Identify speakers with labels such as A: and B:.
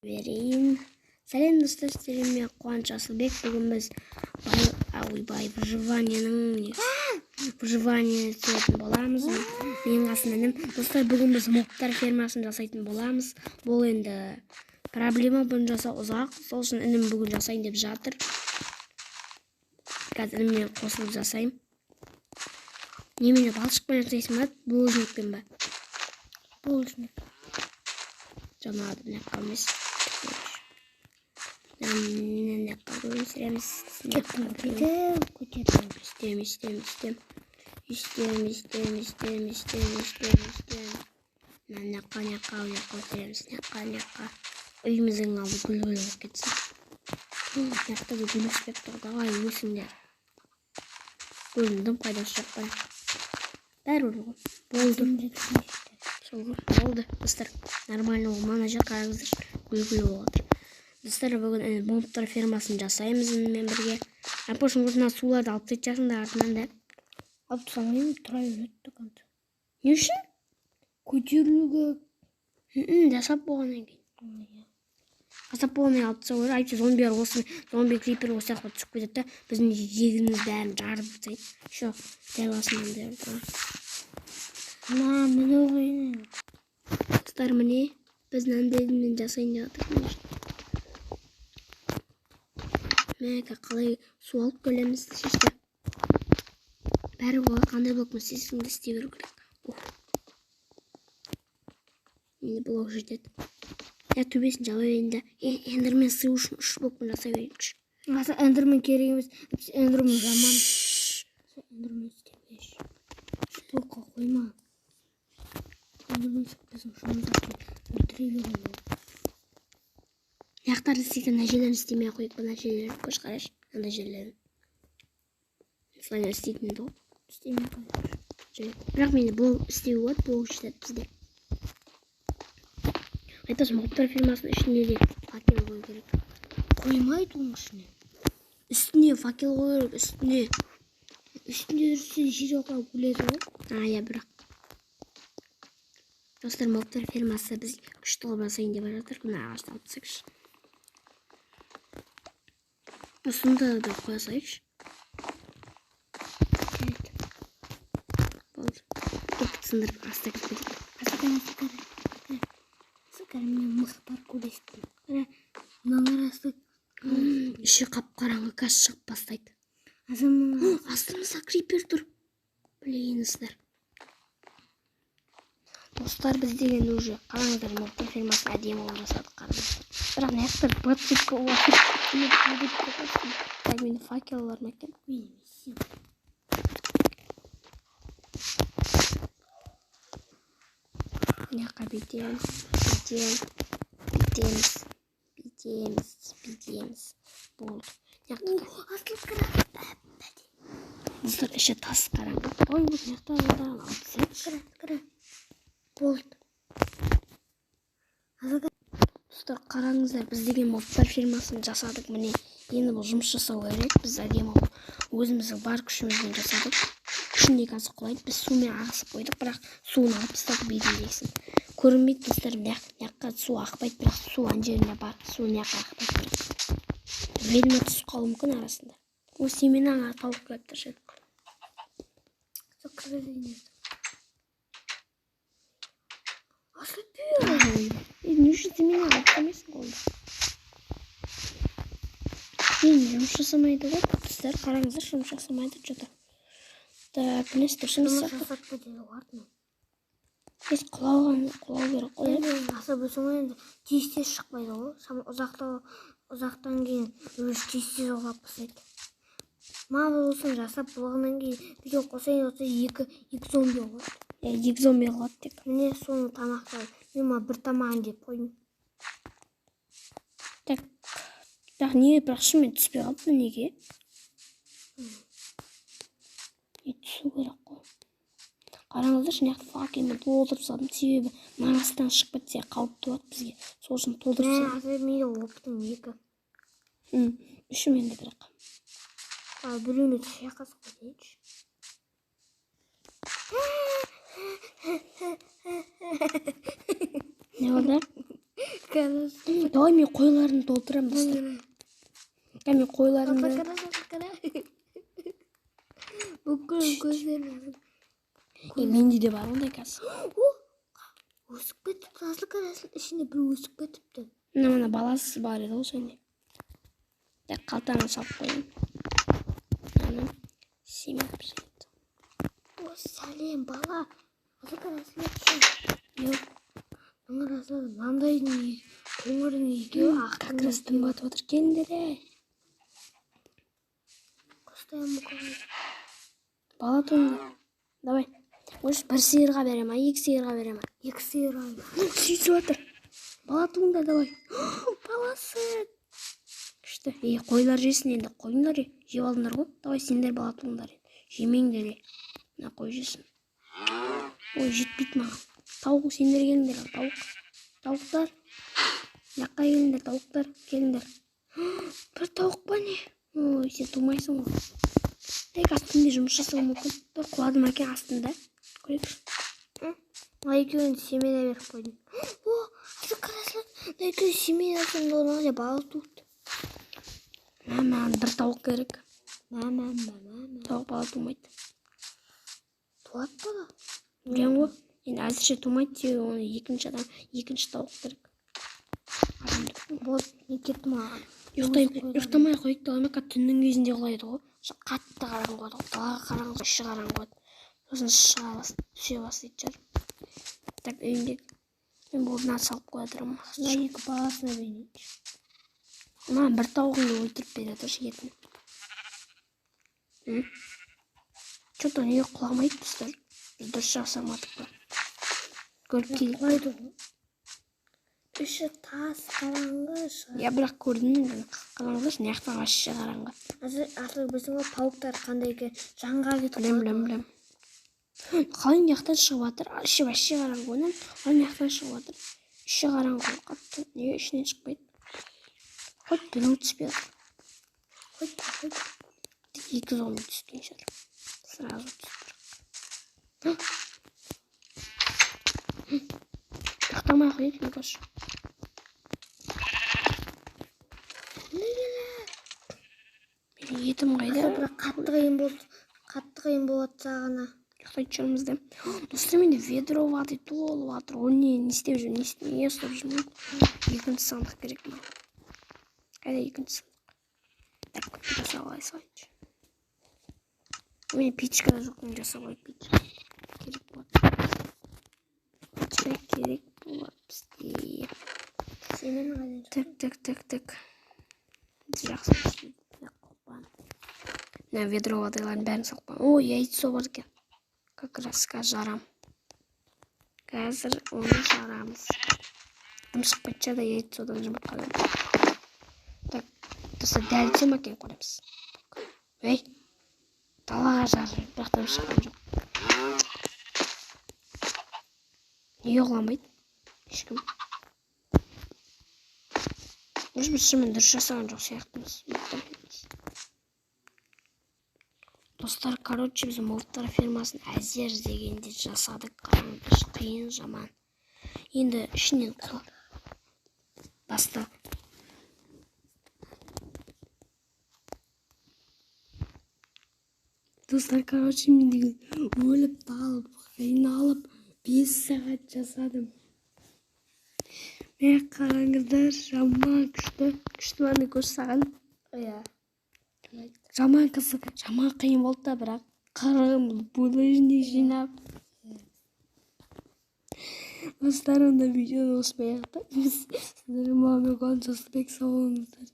A: Берейін. Сәлем достар, сіздермен Қуаныш Асылбек. Бүгін біз выживание жасайтын боламыз. Менің қасымда інім. Достар, бүгін біз мобтар фермасын жасайтын боламыз. Бұл енді проблема, бұны жасау ұзақ. Сол үшін інім бүгін жасайын деп жатыр. Қазір ініммен қосылып жасайым. Немене балшықпен жасайсың ба? Булыжникпен ба? Булыжник. Жаңағы мына қалмес. Ne kadar İstemiyorum. Uyumuzun aldı gülgül olup gitsin. Yakta da gülü spektorda var yesinler. Gülündüm faydası yok bana. Ver onu. Oldu. Dostlar нормально olmanacak arkadaşlar. Gülgül olur. Достар, бүгін мобтар фермасын жасаймыз мен бірге. Апошын осына суларды алып тастайсың да артынан да. Алып тастамаймын, тұра береді қанша. Не үшін? Көтерілуге. Жасап болғаннан кейін. Жасап болғаннан алып тастау керек. Әйтсе зомби крипер осы жаққа түсіп кетеді да біздің егініміз бәрін жарып тастайды. Шо, дәл осынан да міне ойын. Достар, міне біз нандаймен жасайын деп жатырмыз. Мәке қалай су алып келеміз шешті. Бәрі болай қандай блок мәселесіңді істей беру керек. Енді блок жетеді. Төбесін жаба берейін да. Эндермен сыю үшін 3 блокпен жасай берейінші. Аса эндермен керек емес. Эндермен жаман. Эндермен істемеш. 3 блокқа қойма. Эндермен сықпесің шunu зақпен өлтіре берейін. Яқтарды істейтін нәжелерін істемей қойып, бұл нәжелерін көш қараш, анда жерлерін. Солай істейтін еді ғой. Істемей қойып. Бірақ менде бұл істеу болады, бұл жетеді бізде. Айтпас, мобтар фермасының ішіне де факел қою керек. Қоймайды оның ішіне. Үстіне факел қою керек, үстіне. Үстіне үрсе жер оқа өледі ғой. Я бірақ. Достар, мобтар фермасы біз күшті қылып жасайын деп жатыр. Бұны ағашты алып тастайықшы. Осында да қоя салайықшы. Болды. Көп сындырып аста кетпедік. Сықар мен мық бар көрестім. Мыналар асты. Үші қап-қараңғы газ шығып бастайды. Астымызда крипер тұр. Білейініздер. Достар, біз деген уже қараңыздар, мобтар фермасы әдемі болып жасадық қараңыздар. Бірақ нәқтір бәтсепкі уақыт мені факеллар ма екен? Яқа бүйтеміз. Болды. Асылып қараңыз. Достар, іші тас қараңыз. Ой, бұл нәқтар болды. Достар, қараңыздар, біз деген мобтар фермасын жасадық. Міне, енді бұл жұмыс жасау керек. Біз әдемі өзіміздің бар күшімізбен жасадық. Күшінде қазір құлайды. Біз сумен ағысып қойдық, бірақ суын алып тастадық бейдейсің. Көрінбейді, достар, мияққа су ақпайды, бірақ су ан жерінде бар. Су мияққа ақпайды. Ведьма түсіп қалуы мүмкін арасында. Осы еменің аталып келіп тұршады. Не үшін мен алып болды. Жұмыс жасамайды ғой. Достар, қараңыздар, жұмыс жасамайды что-то. Так, білесіз тұршымыз сияқты. Біз құлау керек қой. Аса бөлсің ғой, енді тез шықпайды ғой. Ұзақтан кейін өз тез оғап қысайды. Мағыл olsun жасап болғаннан кейін видео қосайын отса 2 зомби болады. 2 зомби болады тек. Міне соны тамақтады. Мен бір тамағын деп қойдым. Так, не бірақ шынымен түспей қалды неге? Түсу керек қой. Қараңыздар, шынаяқты факелмен толтырып салдым. Себебі манастан шығып кетсе қауіпті болады бізге. Сол үшін толтырып салдым. Менде оптың 2. 3 менде бірақ. Біреуіне түше қасық қойдайыншы. Не oldu? Давай мен қойларын толтырамын достар. Мен қойларымды
B: бүкіл көздерін
A: менде де бар ондай қазір.
B: өсіп кетіпті. Асыл қарасының ішінде бір өсіп кетіпті.
A: Мына баласы бар еді ғой сондай. Қалтаңа салып қойдым. Семен пішет.
B: Сәлем бала. Асыл қарасының іші.
A: Жоқ.
B: Аңыраса маңдайдың қоңырдың екеуі
A: Как раз түн батып отыр. Келіңдер.
B: Қостайын мұқағай.
A: Бала туыңдар. Давай. Может, бір сиырға берем, екі сиырға берем.
B: Екі сиыр алды.
A: Сөйтіп жатыр. Бала туыңдар, давай. Баласы. Күшті. Қойлар жесін енді. Қойыңдар, жеп алдыңдар ғой. Давай, сендер бала туыңдар. Жемеңдер. Мына қой жесін. Ой, жетпейді маған. Тауық, сендер келіңдер. Тауықтар. Жаққа келіңдер, тауықтар. Келіңдер. Бір тауық ба не? Ой, сен тумайсың ғой. Астында жұмыс жасау мүмкін. Бір қуадым әкен астында. Көрейікші.
B: Екеуін семена беріп қойдым. Асыл қарасының екеуін семенасының орнына бала туыпты.
A: Маған бір тауық керек.
B: Тауық
A: бала тумайды.
B: Туады бала.
A: Білем ғой. Енді әзірше тумайды деп оны екінші тауық керек.
B: Вот, не кетті маған.
A: Ұйықтамай қойып даламай түннің кезінде құлайды ғой. Қатты қараңғы болады. Далаға қараңғы, іші қараңғы болады. Сосын түсе бастайды жар. Так, үйінде мен болдына салып қойдырым.
B: Екі баласына бейнейді.
A: Маған бір тауығыңды өлтіріп береді тұршы етін. Что-то неге құламайды достар. Дұрыс жасамадық па. Көріп келіп
B: құлайды ғой. Іші тас қараңғы.
A: Бірақ көрдім мен қараңғыш, неяқтан ашшы қараңғы.
B: Асыл білсің ғой, тауықтар қандай екен жанға кетіп
A: Білем. Қалай неяқтан шығып жатыр? Іші бәші қараңғы онан. Қалай неяқтан шығып жатыр? Іші қараңғы қатты. Неге ішінен шықпайды? Хоть біреу түспей жатыр.
B: Хоть.
A: Екі зомби түскен шығар. Сразу түспір. Ұйықтамай қойып мен көш. Менің етім қайда?
B: Бірақ қатты қиын болады сағына.
A: Ұйықтайды жүрмізді. Достар, менде ведро воды толып жатыр. Оны не істеп жүрмін? Не ұстап жүрмін? Екінші сандық керек ма? Қайда екінші сандық? Так, жасауға салайыншы. Мен печкада жоқ, мен жасауға печка керек болады. Печка керек болады бізде.
B: Семен қайдан
A: Так. Жақсы істейді. Мына ведро водайлардың бәрін салып қоймын. О, яйцо бар екен. Как раз жарам. Қазір оны жарамыз. Дым шықпайды да яйцодан жұмыртқадан. Так, достар, дәлдесе мәкен көреміз. Ей, далаға жарып, бірақ дым шыққан жоқ. Неге құламайды? Ешкім. Может, біз шынымен дұрыс жасаған жоқ сияқтымыз. Достар, короче, біз молттар фермасын әзер дегенде жасадық. Қараңыз, қиын жаман. Енді ішінен баста. Достар, короче, мен деген өліп талып, қиналып 5 сағат жасадым. Мен қараңыздар, жаман күшті бәріне көш саған. Жаман қызық, жаман қиын болды да, бірақ қарағым булыжный жинап. Достар, онда видеоны осылай аяқтаймыз. Сіздер маған қоншасы бек сау болыңыздар.